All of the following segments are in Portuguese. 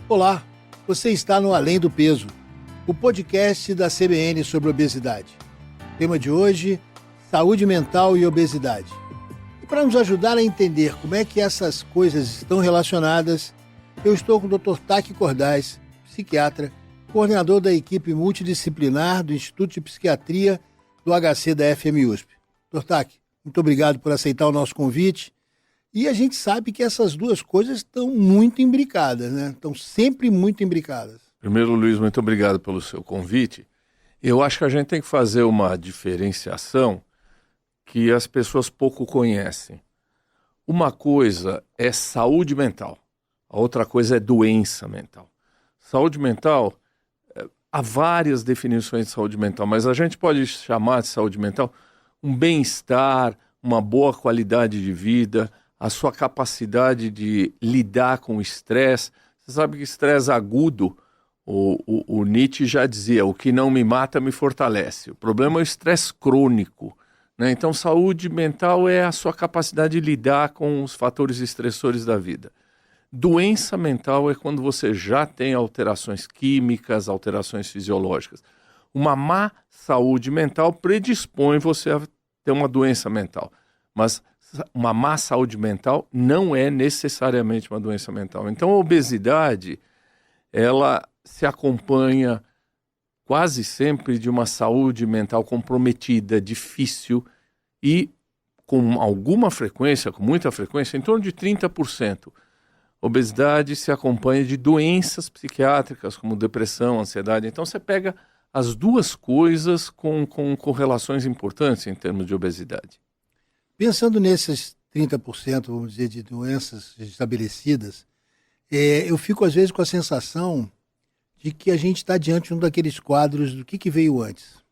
Olá, você está no Além do Peso, o podcast da CBN sobre obesidade. Tema de hoje, saúde mental e obesidade. E para nos ajudar a entender como é que essas coisas estão relacionadas, eu estou com o Dr. Taki Cordaz, psiquiatra, coordenador da equipe multidisciplinar do Instituto de Psiquiatria do HC da FMUSP. Dr. Taki, muito obrigado por aceitar o nosso convite. E a gente sabe que essas duas coisas estão muito imbricadas, né? Estão sempre muito imbricadas. Primeiro, Luiz, muito obrigado pelo seu convite. Eu acho que a gente tem que fazer uma diferenciação que as pessoas pouco conhecem. Uma coisa é saúde mental, a outra coisa é doença mental. Saúde mental, há várias definições de saúde mental, mas a gente pode chamar de saúde mental um bem-estar, uma boa qualidade de vida, a sua capacidade de lidar com o estresse. Você sabe que estresse agudo, o Nietzsche já dizia, o que não me mata me fortalece. O problema é o estresse crônico, né? Então, saúde mental é a sua capacidade de lidar com os fatores estressores da vida. Doença mental é quando você já tem alterações químicas, alterações fisiológicas. Uma má saúde mental predispõe você a ter uma doença mental, mas uma má saúde mental não é necessariamente uma doença mental. Então, a obesidade, ela se acompanha quase sempre de uma saúde mental comprometida, difícil e com alguma frequência, com muita frequência, em torno de 30%. Obesidade se acompanha de doenças psiquiátricas, como depressão, ansiedade. Então, você pega as duas coisas com correlações importantes em termos de obesidade. Pensando nesses 30%, vamos dizer, de doenças estabelecidas, eu fico às vezes com a sensação de que a gente está diante de um daqueles quadros do que veio antes,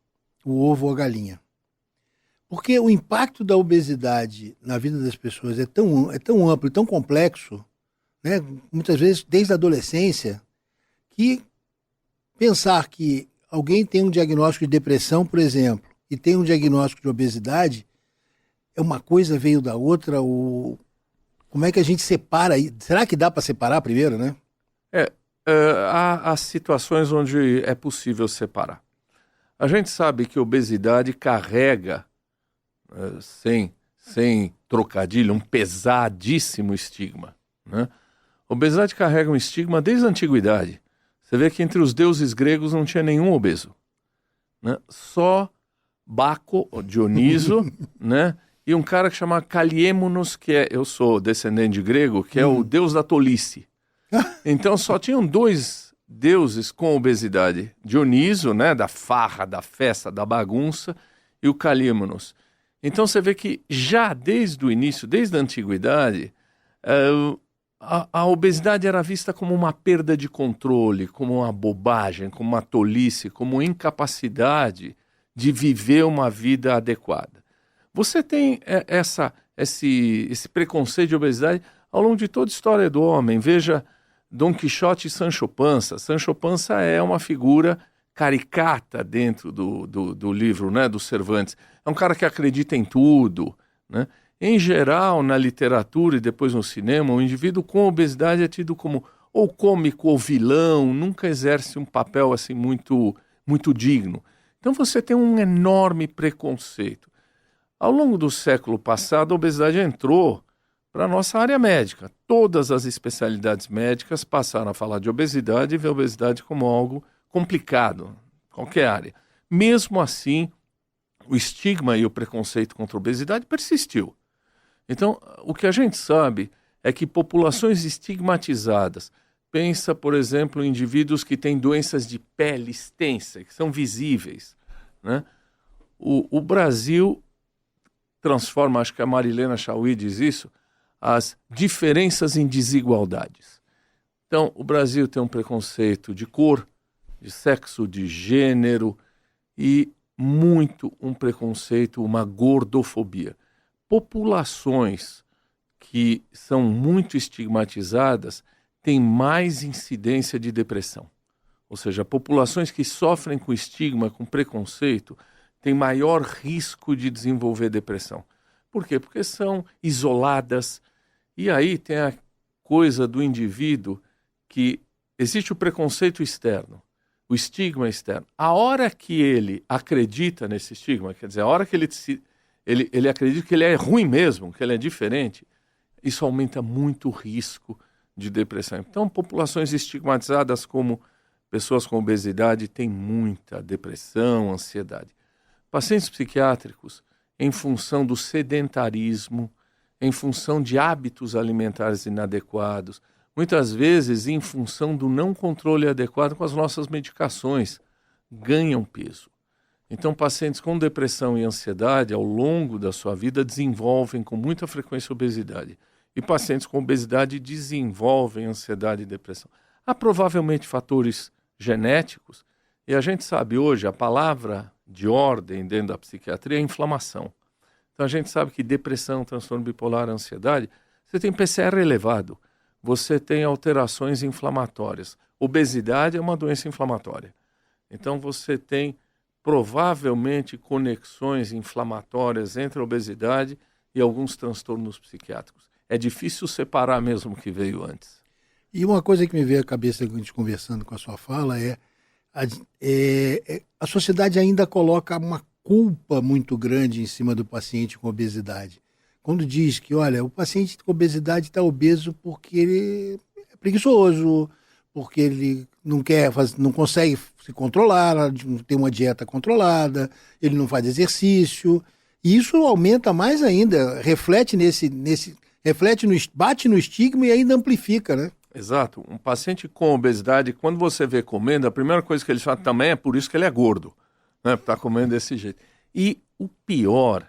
o ovo ou a galinha. Porque o impacto da obesidade na vida das pessoas é tão amplo e tão complexo, né? Muitas vezes desde a adolescência, que pensar que alguém tem um diagnóstico de depressão, por exemplo, e tem um diagnóstico de obesidade, é uma coisa veio da outra, como é que a gente separa? Será que dá para separar primeiro, né? Há situações onde é possível separar. A gente sabe que a obesidade carrega, sem trocadilho, um pesadíssimo estigma, né? A obesidade carrega um estigma desde a antiguidade. Você vê que entre os deuses gregos não tinha nenhum obeso, né? Só Baco, Dioniso, né? E um cara que chama Caliemonos, eu sou descendente de grego, que é o deus da tolice. Então só tinham dois deuses com obesidade. Dioniso, né, da farra, da festa, da bagunça, e o Caliemonos. Então você vê que já desde o início, desde a antiguidade, a obesidade era vista como uma perda de controle, como uma bobagem, como uma tolice, como incapacidade de viver uma vida adequada. Você tem esse preconceito de obesidade ao longo de toda a história do homem. Veja Dom Quixote e Sancho Panza. Sancho Panza é uma figura caricata dentro do livro, né, do Cervantes. É um cara que acredita em tudo, né? Em geral, na literatura e depois no cinema, o indivíduo com obesidade é tido como ou cômico ou vilão, nunca exerce um papel assim muito, muito digno. Então você tem um enorme preconceito. Ao longo do século passado, a obesidade entrou para a nossa área médica. Todas as especialidades médicas passaram a falar de obesidade e ver a obesidade como algo complicado, qualquer área. Mesmo assim, o estigma e o preconceito contra a obesidade persistiu. Então, o que a gente sabe é que populações estigmatizadas, pensa, por exemplo, em indivíduos que têm doenças de pele extensa, que são visíveis, né? O Brasil transforma, acho que a Marilena Chauí diz isso, as diferenças em desigualdades. Então, o Brasil tem um preconceito de cor, de sexo, de gênero e muito um preconceito, uma gordofobia. Populações que são muito estigmatizadas têm mais incidência de depressão. Ou seja, populações que sofrem com estigma, com preconceito, têm maior risco de desenvolver depressão. Por quê? Porque são isoladas. E aí tem a coisa do indivíduo que existe o preconceito externo, o estigma externo. A hora que ele acredita nesse estigma, quer dizer, a hora que ele acredita que ele é ruim mesmo, que ele é diferente, isso aumenta muito o risco de depressão. Então, populações estigmatizadas como pessoas com obesidade têm muita depressão, ansiedade. Pacientes psiquiátricos, em função do sedentarismo, em função de hábitos alimentares inadequados, muitas vezes em função do não controle adequado com as nossas medicações, ganham peso. Então, pacientes com depressão e ansiedade, ao longo da sua vida, desenvolvem com muita frequência obesidade. E pacientes com obesidade desenvolvem ansiedade e depressão. Há provavelmente fatores genéticos, e a gente sabe hoje, a palavra de ordem dentro da psiquiatria é inflamação. Então, a gente sabe que depressão, transtorno bipolar, ansiedade, você tem PCR elevado, você tem alterações inflamatórias. Obesidade é uma doença inflamatória. Então, você tem provavelmente conexões inflamatórias entre a obesidade e alguns transtornos psiquiátricos. É difícil separar mesmo o que veio antes. E uma coisa que me veio à cabeça quando a gente conversando com a sua fala é a sociedade ainda coloca uma culpa muito grande em cima do paciente com obesidade. Quando diz que, olha, o paciente com obesidade está obeso porque ele é preguiçoso, porque ele não consegue se controlar, não tem uma dieta controlada, ele não faz exercício. E isso aumenta mais ainda, bate no estigma e ainda amplifica, né? Exato. Um paciente com obesidade, quando você vê comendo, a primeira coisa que ele fala também é por isso que ele é gordo, né? Está comendo desse jeito. E o pior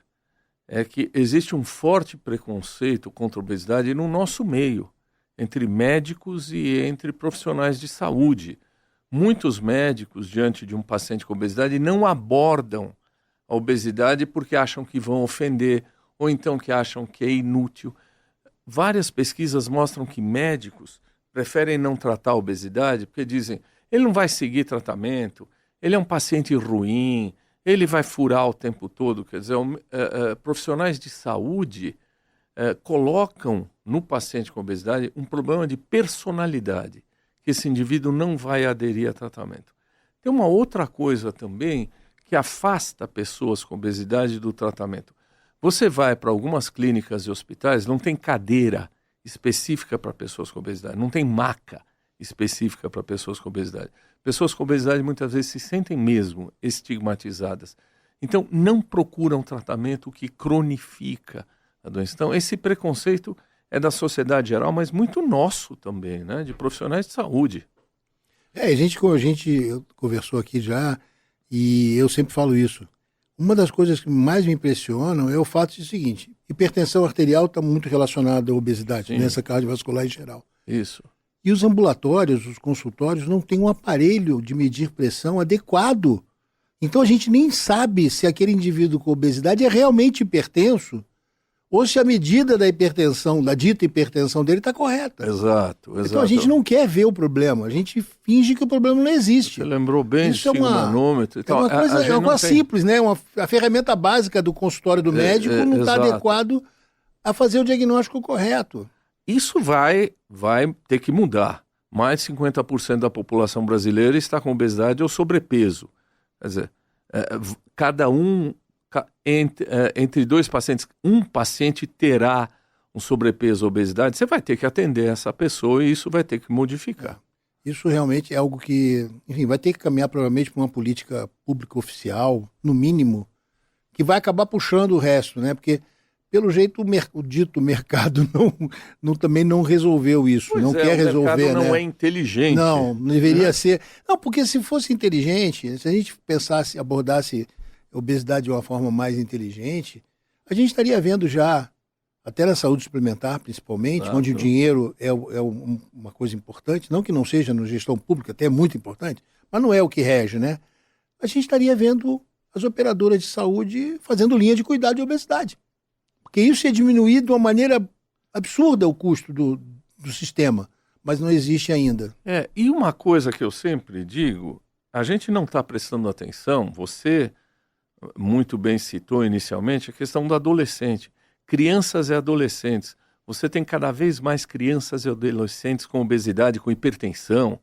é que existe um forte preconceito contra a obesidade no nosso meio, entre médicos e entre profissionais de saúde. Muitos médicos, diante de um paciente com obesidade, não abordam a obesidade porque acham que vão ofender, ou então que acham que é inútil. Várias pesquisas mostram que médicos preferem não tratar a obesidade porque dizem, ele não vai seguir tratamento, ele é um paciente ruim, ele vai furar o tempo todo. Quer dizer, profissionais de saúde colocam no paciente com obesidade um problema de personalidade, que esse indivíduo não vai aderir a tratamento. Tem uma outra coisa também que afasta pessoas com obesidade do tratamento. Você vai para algumas clínicas e hospitais, não tem cadeira específica para pessoas com obesidade, não tem maca específica para pessoas com obesidade. Pessoas com obesidade muitas vezes se sentem mesmo estigmatizadas. Então, não procuram tratamento que cronifica a doença. Então, esse preconceito é da sociedade geral, mas muito nosso também, né? De profissionais de saúde. A gente conversou aqui já, e eu sempre falo isso. Uma das coisas que mais me impressionam é o fato de o seguinte, hipertensão arterial está muito relacionada à obesidade, doença cardiovascular em geral. Isso. E os ambulatórios, os consultórios, não têm um aparelho de medir pressão adequado. Então a gente nem sabe se aquele indivíduo com obesidade é realmente hipertenso ou se a medida da hipertensão, da dita hipertensão dele está correta. Exato. Então a gente não quer ver o problema, a gente finge que o problema não existe. Você lembrou bem de manômetro. Então, é uma coisa simples, né? A ferramenta básica do consultório do médico não está adequado a fazer o diagnóstico correto. Isso vai ter que mudar. Mais de 50% da população brasileira está com obesidade ou sobrepeso. Quer dizer, entre dois pacientes, um paciente terá um sobrepeso ou obesidade, você vai ter que atender essa pessoa e isso vai ter que modificar. Isso realmente é algo que, enfim, vai ter que caminhar provavelmente para uma política pública oficial, no mínimo, que vai acabar puxando o resto, né? Porque, pelo jeito, o dito mercado também não resolveu isso, quer resolver, o mercado não né? é inteligente. Não deveria ser. Não, porque se fosse inteligente, se a gente abordasse obesidade de uma forma mais inteligente, a gente estaria vendo já, até na saúde suplementar principalmente, onde o dinheiro é uma coisa importante, não que não seja na gestão pública, até é muito importante, mas não é o que rege, né? A gente estaria vendo as operadoras de saúde fazendo linha de cuidado de obesidade. Porque isso ia diminuir de uma maneira absurda o custo do sistema, mas não existe ainda. E uma coisa que eu sempre digo, a gente não está prestando atenção, você muito bem citou inicialmente, a questão do adolescente. Crianças e adolescentes. Você tem cada vez mais crianças e adolescentes com obesidade, com hipertensão,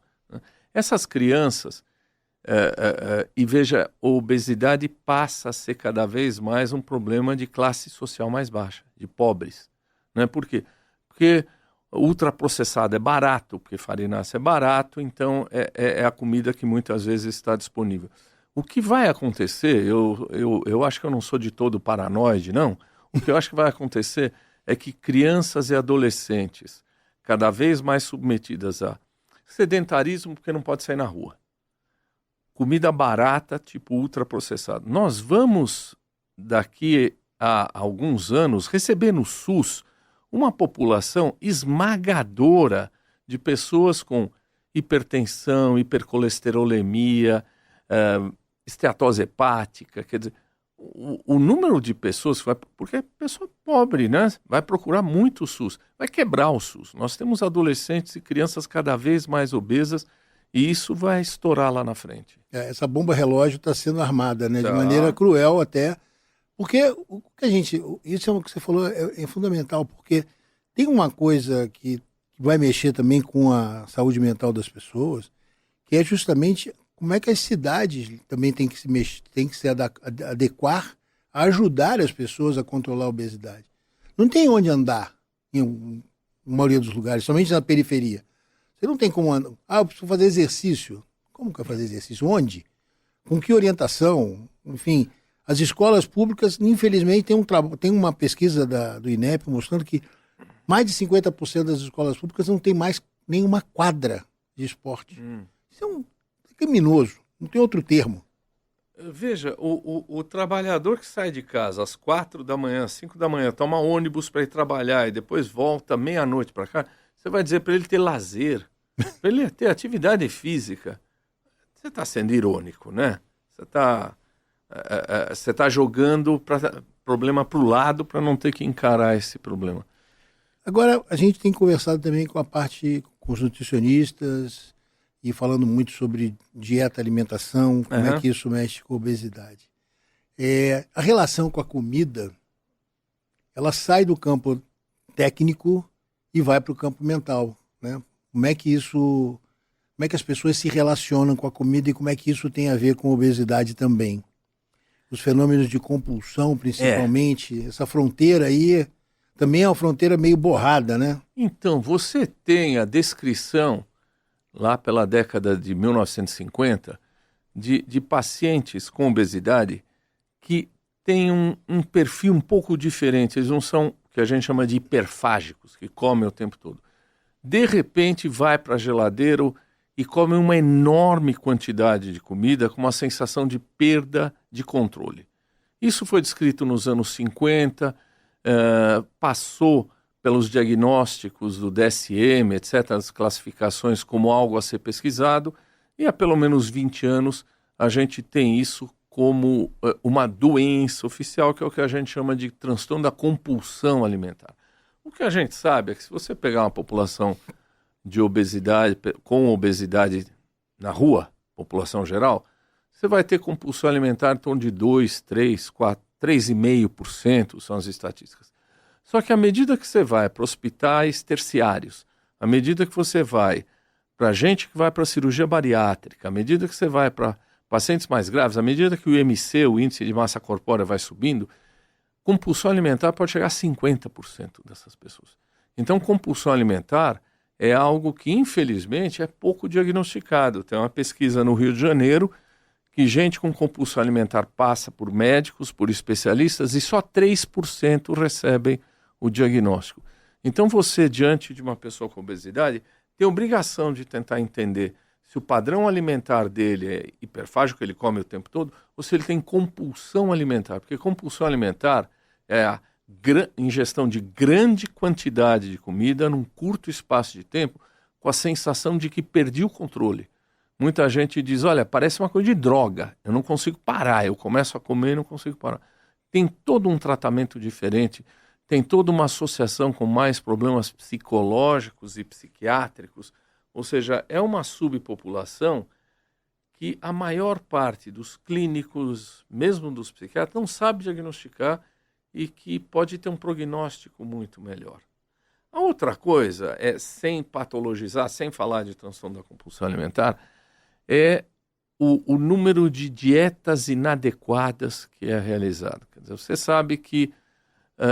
Essas crianças, e veja, a obesidade passa a ser cada vez mais um problema de classe social mais baixa, de pobres. Né? Por quê? Porque ultraprocessado é barato, porque farináceo é barato, então é a comida que muitas vezes está disponível. O que vai acontecer, eu acho que eu não sou de todo paranoide, não. O que eu acho que vai acontecer é que crianças e adolescentes, cada vez mais submetidas a sedentarismo, porque não pode sair na rua, comida barata, tipo ultraprocessado. Nós vamos, daqui a alguns anos, receber no SUS uma população esmagadora de pessoas com hipertensão, hipercolesterolemia, esteatose hepática, quer dizer, o número de pessoas que vai, porque é pessoa pobre, né? Vai procurar muito o SUS, vai quebrar o SUS. Nós temos adolescentes e crianças cada vez mais obesas e isso vai estourar lá na frente. Essa bomba relógio está sendo armada, né? De Tá. maneira cruel até, porque o que a gente, isso é o que você falou, é fundamental, porque tem uma coisa que vai mexer também com a saúde mental das pessoas, que é justamente como é que as cidades também têm que se adequar a ajudar as pessoas a controlar a obesidade. Não tem onde andar em maioria dos lugares, somente na periferia. Você não tem como andar. Eu preciso fazer exercício. Como que é fazer exercício? Onde? Com que orientação? Enfim, as escolas públicas, infelizmente, tem uma pesquisa do INEP mostrando que mais de 50% das escolas públicas não tem mais nenhuma quadra de esporte. Isso é criminoso, não tem outro termo. Veja, o trabalhador que sai de casa às 4 da manhã, 5 da manhã, toma ônibus para ir trabalhar e depois volta meia-noite para cá, você vai dizer para ele ter lazer, para ele ter atividade física. Você está sendo irônico, né? Você está jogando problema para o lado para não ter que encarar esse problema. Agora, a gente tem conversado também com os nutricionistas e falando muito sobre dieta, alimentação, como é que isso mexe com a obesidade. A relação com a comida, ela sai do campo técnico e vai para o campo mental, né? Como é que as pessoas se relacionam com a comida e como é que isso tem a ver com a obesidade também? Os fenômenos de compulsão, principalmente, essa fronteira aí também é uma fronteira meio borrada, né? Então, você tem a descrição, lá pela década de 1950, de pacientes com obesidade que têm um perfil um pouco diferente. Eles não são o que a gente chama de hiperfágicos, que comem o tempo todo. De repente, vai para a geladeira e come uma enorme quantidade de comida com uma sensação de perda de controle. Isso foi descrito nos anos 50, passou pelos diagnósticos do DSM, etc., as classificações como algo a ser pesquisado, e há pelo menos 20 anos a gente tem isso como uma doença oficial, que é o que a gente chama de transtorno da compulsão alimentar. O que a gente sabe é que se você pegar uma população de obesidade, com obesidade na rua, população geral, você vai ter compulsão alimentar em torno de 2, 3, 4, 3,5% são as estatísticas. Só que à medida que você vai para hospitais terciários, à medida que você vai para gente que vai para cirurgia bariátrica, à medida que você vai para pacientes mais graves, à medida que o IMC, o índice de massa corpórea, vai subindo, compulsão alimentar pode chegar a 50% dessas pessoas. Então, compulsão alimentar é algo que, infelizmente, é pouco diagnosticado. Tem uma pesquisa no Rio de Janeiro que gente com compulsão alimentar passa por médicos, por especialistas, e só 3% recebem o diagnóstico. Então você, diante de uma pessoa com obesidade, tem obrigação de tentar entender se o padrão alimentar dele é hiperfágico, ele come o tempo todo, ou se ele tem compulsão alimentar. Porque compulsão alimentar é a ingestão de grande quantidade de comida num curto espaço de tempo, com a sensação de que perdi o controle. Muita gente diz, olha, parece uma coisa de droga, eu não consigo parar, eu começo a comer e não consigo parar. Tem todo um tratamento diferente, tem toda uma associação com mais problemas psicológicos e psiquiátricos, ou seja, é uma subpopulação que a maior parte dos clínicos, mesmo dos psiquiatras, não sabe diagnosticar e que pode ter um prognóstico muito melhor. A outra coisa é, sem patologizar, sem falar de transtorno da compulsão alimentar, é o número de dietas inadequadas que é realizado. Quer dizer, você sabe que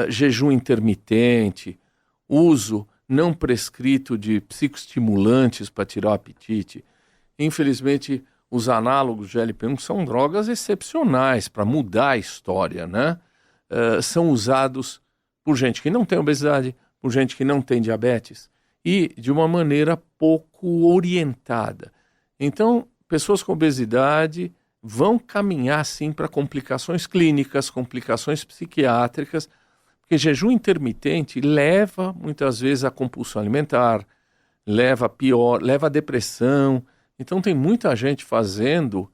jejum intermitente, uso não prescrito de psicoestimulantes para tirar o apetite, infelizmente os análogos de GLP-1 são drogas excepcionais para mudar a história, né? São usados por gente que não tem obesidade, por gente que não tem diabetes e de uma maneira pouco orientada. Então, pessoas com obesidade vão caminhar, sim, para complicações clínicas, complicações psiquiátricas, porque jejum intermitente leva, muitas vezes, à compulsão alimentar, leva à depressão. Então, tem muita gente fazendo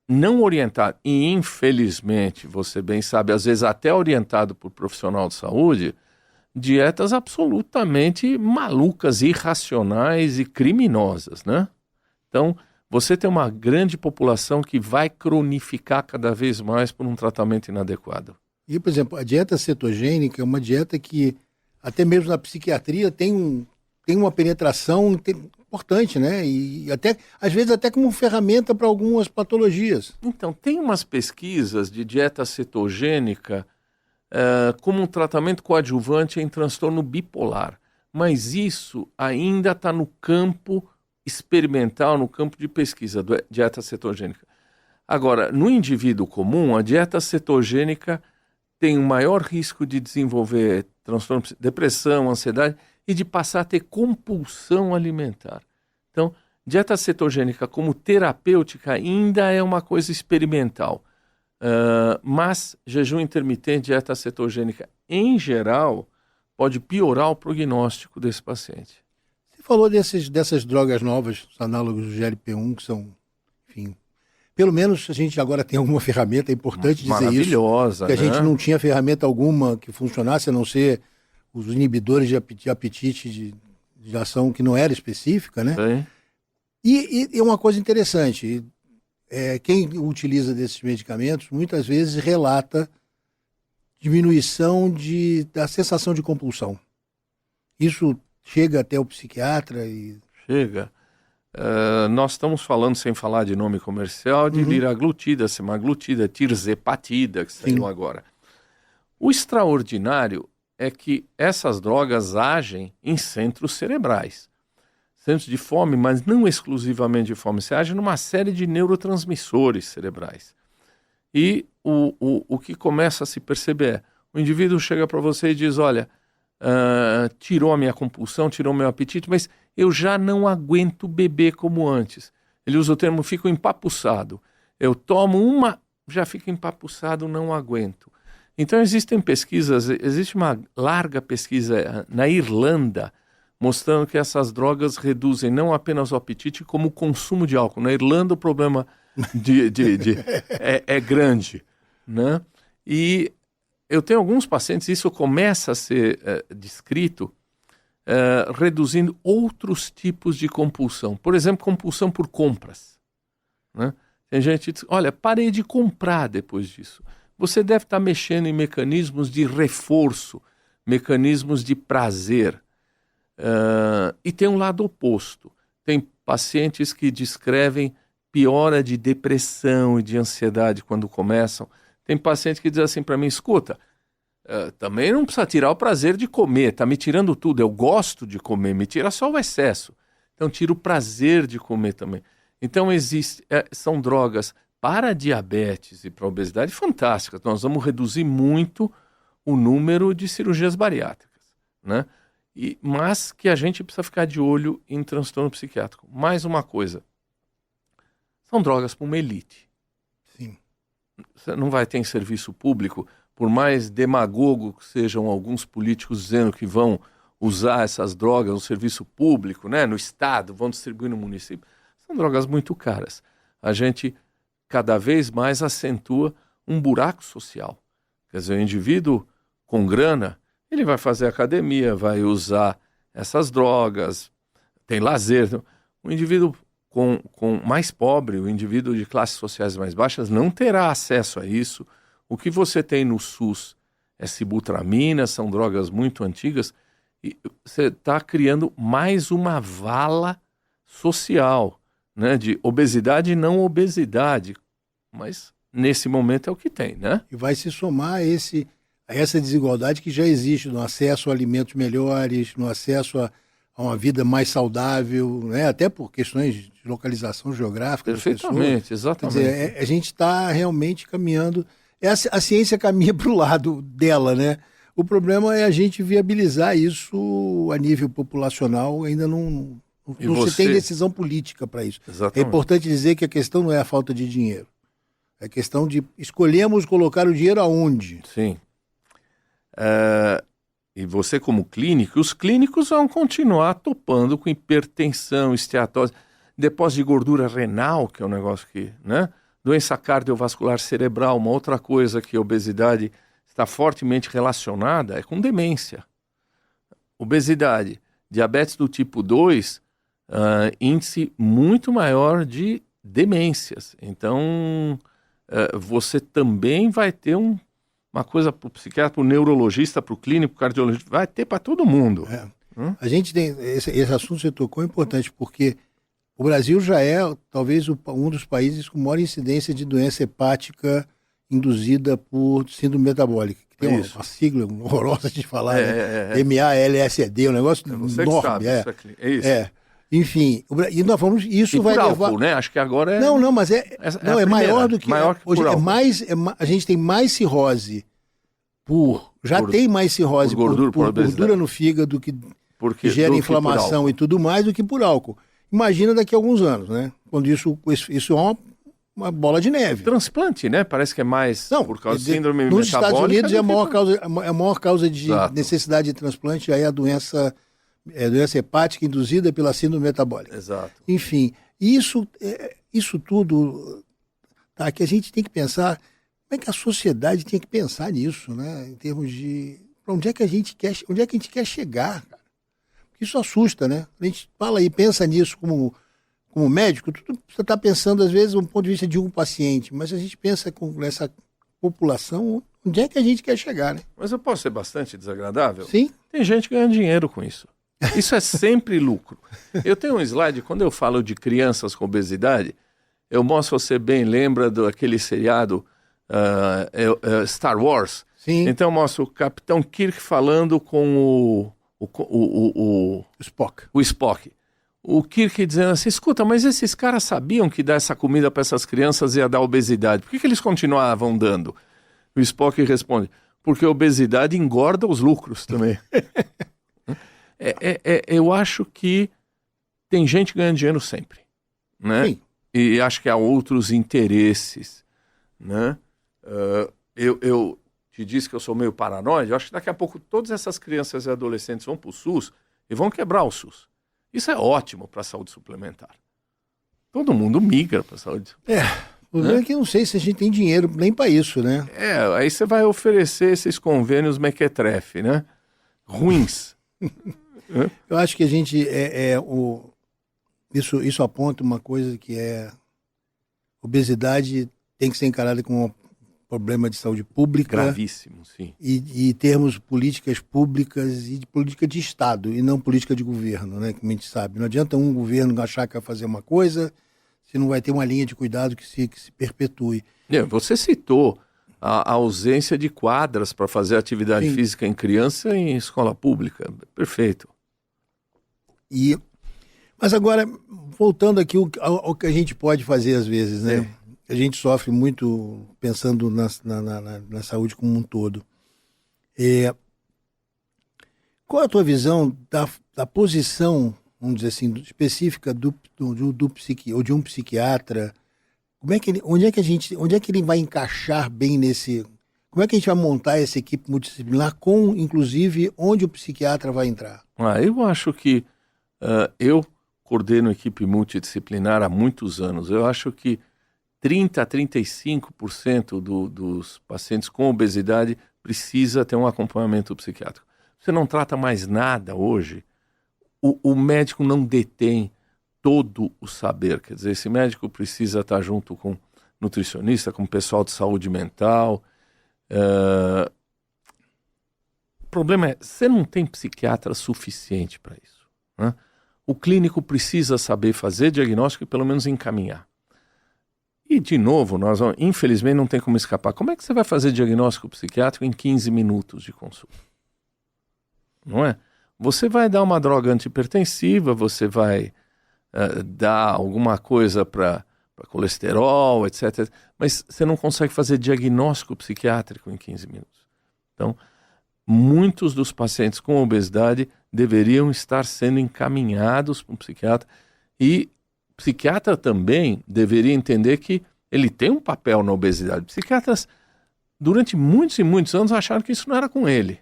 não orientado, e infelizmente, você bem sabe, às vezes até orientado por profissional de saúde, dietas absolutamente malucas, irracionais e criminosas, né? Então, você tem uma grande população que vai cronificar cada vez mais por um tratamento inadequado. E, por exemplo, a dieta cetogênica é uma dieta que, até mesmo na psiquiatria, tem uma penetração importante, né? E até, às vezes, até como ferramenta para algumas patologias. Então, tem umas pesquisas de dieta cetogênica como um tratamento coadjuvante em transtorno bipolar. Mas isso ainda está no campo experimental, no campo de pesquisa da dieta cetogênica. Agora, no indivíduo comum, a dieta cetogênica tem um maior risco de desenvolver transtorno, depressão, ansiedade e de passar a ter compulsão alimentar. Então, dieta cetogênica como terapêutica ainda é uma coisa experimental. Mas jejum intermitente, dieta cetogênica em geral, pode piorar o prognóstico desse paciente. Você falou dessas drogas novas, os análogos do GLP-1, que são, enfim, pelo menos a gente agora tem alguma ferramenta, é importante dizer isso. Maravilhosa, que a né? gente não tinha ferramenta alguma que funcionasse, a não ser os inibidores de apetite de ação que não era específica, né? Sim. E uma coisa interessante, quem utiliza desses medicamentos muitas vezes relata diminuição da sensação de compulsão. Isso chega até o psiquiatra e... Chega. Nós estamos falando, sem falar de nome comercial, de liraglutida, semaglutida, tirzepatida, que saiu agora. O extraordinário é que essas drogas agem em centros cerebrais. Centros de fome, mas não exclusivamente de fome. Você age numa série de neurotransmissores cerebrais. E o que começa a se perceber é, o indivíduo chega para você e diz, olha, tirou a minha compulsão, tirou o meu apetite, mas eu já não aguento beber como antes. Ele usa o termo, fico empapuçado. Eu tomo uma, já fico empapuçado, não aguento. Então existem pesquisas, existe uma larga pesquisa na Irlanda, mostrando que essas drogas reduzem não apenas o apetite, como o consumo de álcool. Na Irlanda o problema é grande, né? E eu tenho alguns pacientes, isso começa a ser descrito, reduzindo outros tipos de compulsão. Por exemplo, compulsão por compras, né? Tem gente que diz, olha, parei de comprar depois disso. Você deve estar mexendo em mecanismos de reforço, mecanismos de prazer. E tem um lado oposto. Tem pacientes que descrevem piora de depressão e de ansiedade quando começam. Tem paciente que diz assim para mim, escuta, também não precisa tirar o prazer de comer, tá me tirando tudo, eu gosto de comer, me tira só o excesso. Então tira o prazer de comer também. Então são drogas para diabetes e para obesidade fantásticas. Nós vamos reduzir muito o número de cirurgias bariátricas, né? Mas que a gente precisa ficar de olho em transtorno psiquiátrico. Mais uma coisa, são drogas para uma elite. Sim. Você não vai ter em serviço público, por mais demagogo que sejam alguns políticos dizendo que vão usar essas drogas no serviço público, né, no Estado, vão distribuir no município. São drogas muito caras. A gente cada vez mais acentua um buraco social. Quer dizer, o indivíduo com grana, ele vai fazer academia, vai usar essas drogas, tem lazer. O indivíduo com mais pobre, o indivíduo de classes sociais mais baixas, não terá acesso a isso. O que você tem no SUS é sibutramina, são drogas muito antigas, e você está criando mais uma vala social. né, de obesidade e não obesidade. Mas nesse momento é o que tem, né? E vai se somar a essa desigualdade que já existe no acesso a alimentos melhores, no acesso a uma vida mais saudável, né? Até por questões de localização geográfica das pessoas. Perfeitamente, exatamente. Quer dizer, a gente está realmente caminhando. A ciência caminha para o lado dela, né? O problema é a gente viabilizar isso a nível populacional, ainda não se tem decisão política para isso. Exatamente. É importante dizer que a questão não é a falta de dinheiro. É questão de escolhemos colocar o dinheiro aonde. Sim. E você como clínico, os clínicos vão continuar topando com hipertensão, esteatose, depósito de gordura renal, que é um negócio que, né? Doença cardiovascular cerebral, uma outra coisa que a obesidade está fortemente relacionada é com demência. Obesidade, diabetes do tipo 2, índice muito maior de demências. Então, você também vai ter uma coisa para o psiquiatra, para o neurologista, para o clínico, para o cardiologista, vai ter para todo mundo. A gente tem, esse assunto que você tocou é importante, porque o Brasil já é talvez um dos países com maior incidência de doença hepática induzida por síndrome metabólica. Que tem uma sigla horrorosa de falar, né? MALSD, um negócio você enorme. Sabe, é isso. Enfim, e nós vamos. Isso e vai por levar. álcool, né? Acho que agora é. Não, mas é maior do que. Maior que hoje por álcool. a gente tem mais cirrose tem mais cirrose por gordura no fígado que gera inflamação e tudo mais do que por álcool. Imagina daqui a alguns anos, né? Quando isso é uma bola de neve. Transplante, né? Parece que é mais por causa de síndrome metabólica. Nos Estados Unidos é a maior causa de necessidade de transplante, aí a doença hepática induzida pela síndrome metabólica. Exato. Enfim, isso tudo que a gente tem que pensar, como é que a sociedade tem que pensar nisso, né? Em termos de onde é que a gente quer chegar, cara? Isso assusta, né? A gente fala e pensa nisso como médico, você está pensando, às vezes, do ponto de vista de um paciente, mas a gente pensa com essa população, onde é que a gente quer chegar, né? Mas eu posso ser bastante desagradável? Sim. Tem gente ganhando dinheiro com isso. Isso é sempre lucro. Eu tenho um slide, quando eu falo de crianças com obesidade, eu mostro, você bem lembra daquele seriado Star Wars? Sim. Então eu mostro o Capitão Kirk falando com o Spock. O Spock. O Kirk dizendo assim, escuta, mas esses caras sabiam que dar essa comida para essas crianças ia dar obesidade. Por que eles continuavam dando? O Spock responde, porque a obesidade engorda os lucros também. Eu acho que tem gente ganhando dinheiro sempre, né? Sim. E acho que há outros interesses, né? Eu te disse que eu sou meio paranoide, eu acho que daqui a pouco todas essas crianças e adolescentes vão para o SUS e vão quebrar o SUS. Isso é ótimo para a saúde suplementar. Todo mundo migra para a saúde suplementar. O problema é que eu não sei se a gente tem dinheiro nem para isso, né? Aí você vai oferecer esses convênios mequetrefe, né? Ruins. Eu acho que a gente isso aponta uma coisa que obesidade tem que ser encarada como um problema de saúde pública. Gravíssimo, sim. E termos políticas públicas e de política de Estado, e não política de governo, né? Como a gente sabe. Não adianta um governo achar que vai fazer uma coisa, se não vai ter uma linha de cuidado que se perpetue. Você citou a ausência de quadras para fazer atividade Sim. física em criança em escola pública. Perfeito. Mas agora, voltando aqui ao que a gente pode fazer às vezes, né? A gente sofre muito pensando na saúde como um todo. Qual é a tua visão da posição, vamos dizer assim, específica ou de um psiquiatra? Onde é que ele vai encaixar bem nesse... Como é que a gente vai montar essa equipe multidisciplinar com, inclusive, onde o psiquiatra vai entrar? Eu acho que eu coordeno equipe multidisciplinar há muitos anos. Eu acho que 30% a 35% dos pacientes com obesidade precisa ter um acompanhamento psiquiátrico. Você não trata mais nada hoje, o médico não detém todo o saber. Quer dizer, esse médico precisa estar junto com nutricionista, com pessoal de saúde mental. O problema é, você não tem psiquiatra suficiente para isso, né? o clínico precisa saber fazer diagnóstico e pelo menos encaminhar. E, de novo, infelizmente não tem como escapar. Como é que você vai fazer diagnóstico psiquiátrico em 15 minutos de consulta? Não é? Você vai dar uma droga antihipertensiva, você vai dar alguma coisa para colesterol, etc. Mas você não consegue fazer diagnóstico psiquiátrico em 15 minutos. Então, muitos dos pacientes com obesidade deveriam estar sendo encaminhados para um psiquiatra, e o psiquiatra também deveria entender que ele tem um papel na obesidade. Psiquiatras, durante muitos e muitos anos, acharam que isso não era com ele.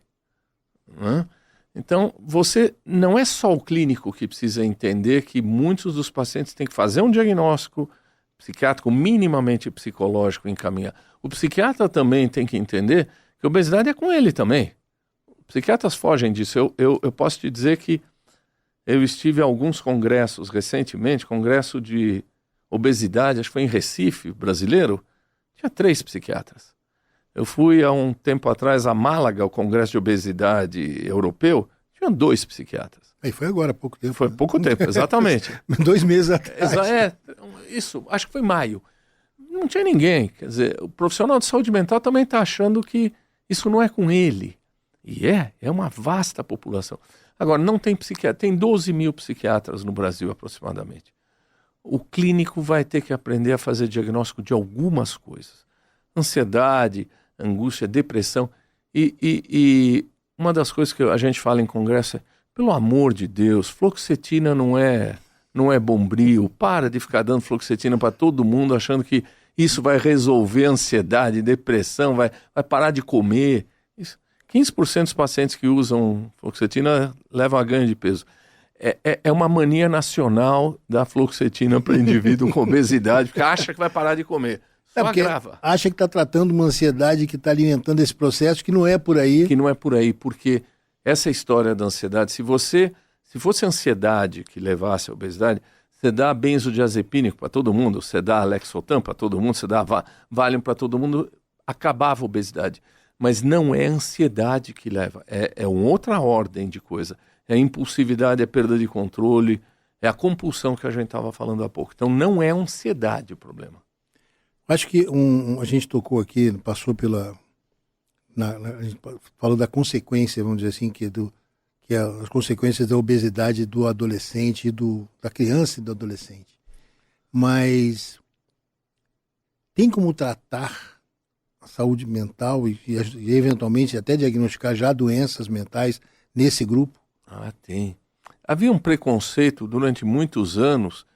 Né? Então, você não é só o clínico que precisa entender que muitos dos pacientes têm que fazer um diagnóstico psiquiátrico, minimamente psicológico, encaminhar. O psiquiatra também tem que entender que a obesidade é com ele também. Psiquiatras fogem disso. Eu posso te dizer que eu estive em alguns congressos recentemente, congresso de obesidade, acho que foi em Recife, brasileiro, tinha 3 psiquiatras. Eu fui há um tempo atrás a Málaga, o congresso de obesidade europeu, tinha 2 psiquiatras. Aí foi agora, há pouco tempo. Foi pouco tempo, exatamente. 2 meses atrás. Isso, acho que foi maio. Não tinha ninguém. Quer dizer, o profissional de saúde mental também está achando que isso não é com ele. E é uma vasta população. Agora, não tem psiquiatra, tem 12 mil psiquiatras no Brasil aproximadamente. O clínico vai ter que aprender a fazer diagnóstico de algumas coisas. Ansiedade, angústia, depressão. E uma das coisas que a gente fala em congresso é, pelo amor de Deus, fluoxetina não é bombril. Para de ficar dando fluoxetina para todo mundo achando que isso vai resolver ansiedade, depressão, vai parar de comer. 15% dos pacientes que usam fluoxetina levam a ganho de peso. É uma mania nacional da fluoxetina para indivíduo com obesidade, porque acha que vai parar de comer. Só agrava. Acha que está tratando uma ansiedade que está alimentando esse processo, que não é por aí. Que não é por aí, porque essa história da ansiedade, se fosse ansiedade que levasse à obesidade, você dá benzodiazepínico para todo mundo, você dá Lexotan para todo mundo, você dá Valium para todo mundo, acabava a obesidade. Mas não é ansiedade que leva, é uma outra ordem de coisa. É a impulsividade, é a perda de controle, é a compulsão que a gente estava falando há pouco. Então não é ansiedade o problema. Acho que a gente tocou aqui, passou pela... a gente falou da consequência, vamos dizer assim, que é as consequências da obesidade do adolescente, da criança e do adolescente. Mas tem como tratar a saúde mental e eventualmente até diagnosticar já doenças mentais nesse grupo? Tem. Havia um preconceito durante muitos anos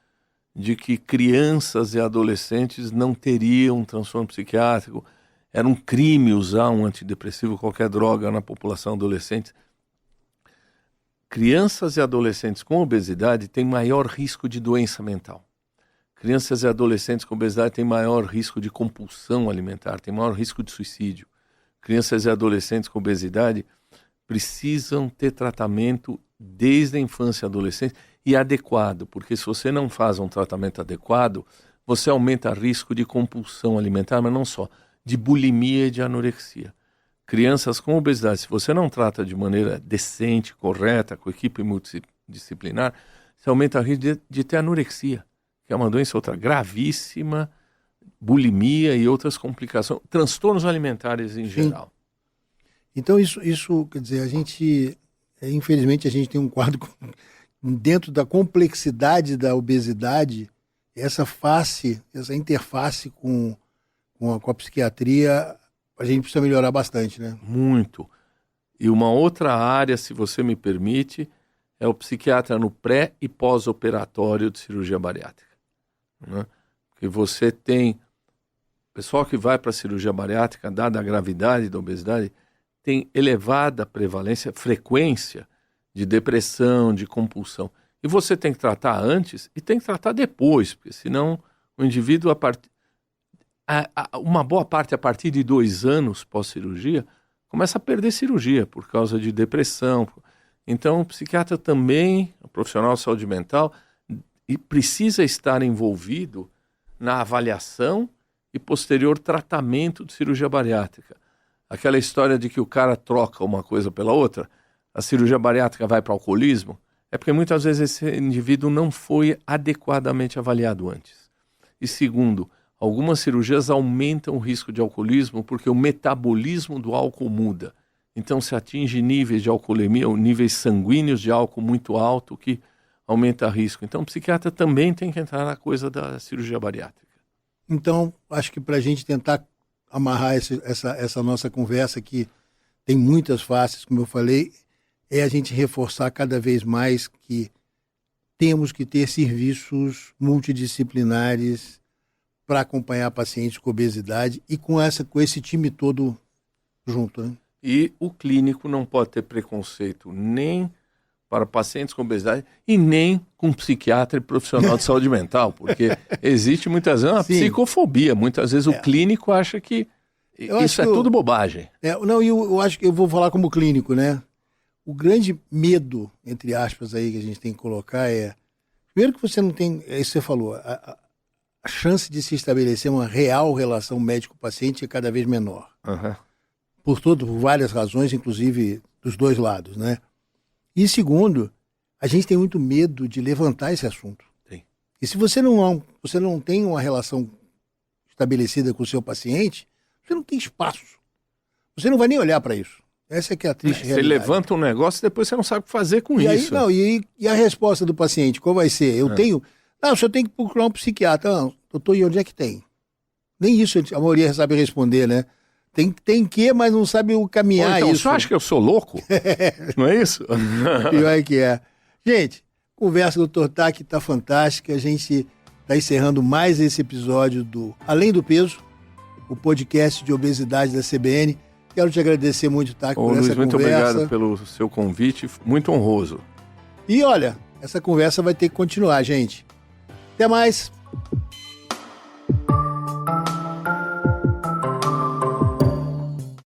de que crianças e adolescentes não teriam um transtorno psiquiátrico. Era um crime usar um antidepressivo, qualquer droga na população adolescente. Crianças e adolescentes com obesidade têm maior risco de doença mental. Crianças e adolescentes com obesidade têm maior risco de compulsão alimentar, têm maior risco de suicídio. Crianças e adolescentes com obesidade precisam ter tratamento desde a infância e adolescência e adequado, porque se você não faz um tratamento adequado, você aumenta o risco de compulsão alimentar, mas não só, de bulimia e de anorexia. Crianças com obesidade, se você não trata de maneira decente, correta, com equipe multidisciplinar, você aumenta o risco de ter anorexia, que é uma doença outra gravíssima, bulimia e outras complicações, transtornos alimentares em geral. Então isso quer dizer, a gente, infelizmente a gente tem um quadro dentro da complexidade da obesidade, essa interface com a psiquiatria, a gente precisa melhorar bastante, né? Muito. E uma outra área, se você me permite, é o psiquiatra no pré e pós-operatório de cirurgia bariátrica. Né? Porque você tem pessoal que vai para a cirurgia bariátrica, dada a gravidade da obesidade, tem elevada prevalência, frequência de depressão, de compulsão. E você tem que tratar antes e tem que tratar depois, porque senão o indivíduo, uma boa parte a partir de 2 anos pós-cirurgia, começa a perder cirurgia por causa de depressão. Então o psiquiatra também, o profissional de saúde mental, precisa estar envolvido na avaliação e posterior tratamento de cirurgia bariátrica. Aquela história de que o cara troca uma coisa pela outra, a cirurgia bariátrica vai para o alcoolismo, é porque muitas vezes esse indivíduo não foi adequadamente avaliado antes. E segundo, algumas cirurgias aumentam o risco de alcoolismo porque o metabolismo do álcool muda. Então se atinge níveis de alcoolemia ou níveis sanguíneos de álcool muito alto que aumenta o risco. Então o psiquiatra também tem que entrar na coisa da cirurgia bariátrica. Então, acho que para a gente tentar amarrar essa nossa conversa, que tem muitas faces, como eu falei, é a gente reforçar cada vez mais que temos que ter serviços multidisciplinares para acompanhar pacientes com obesidade e com esse time todo junto, né? E o clínico não pode ter preconceito nem para pacientes com obesidade e nem com psiquiatra e profissional de saúde mental, porque existe muitas vezes uma psicofobia. Muitas vezes o clínico acha que isso é tudo bobagem. Eu acho que eu vou falar como clínico, né? O grande medo, entre aspas, aí que a gente tem que colocar é... Primeiro que você não tem... É isso que você falou. A chance de se estabelecer uma real relação médico-paciente é cada vez menor. Uhum. Por várias razões, inclusive dos dois lados, né? E segundo, a gente tem muito medo de levantar esse assunto. Sim. E se você não tem uma relação estabelecida com o seu paciente, você não tem espaço. Você não vai nem olhar para isso. Essa é que é a triste realidade. Você levanta um negócio e depois você não sabe o que fazer com isso. E a resposta do paciente, qual vai ser? Eu tenho... Não, o senhor tem que procurar um psiquiatra. Não, doutor, e onde é que tem? Nem isso a maioria sabe responder, né? Tem que, mas não sabe o caminhar. Então, isso. você acha que eu sou louco? Não é isso? Pior que é. Gente, conversa com o Dr. Taki tá fantástica. A gente tá encerrando mais esse episódio do Além do Peso, o podcast de obesidade da CBN. Quero te agradecer muito, Taki, por Luiz, essa muito conversa. Obrigado pelo seu convite, muito honroso. E olha, essa conversa vai ter que continuar, gente. Até mais.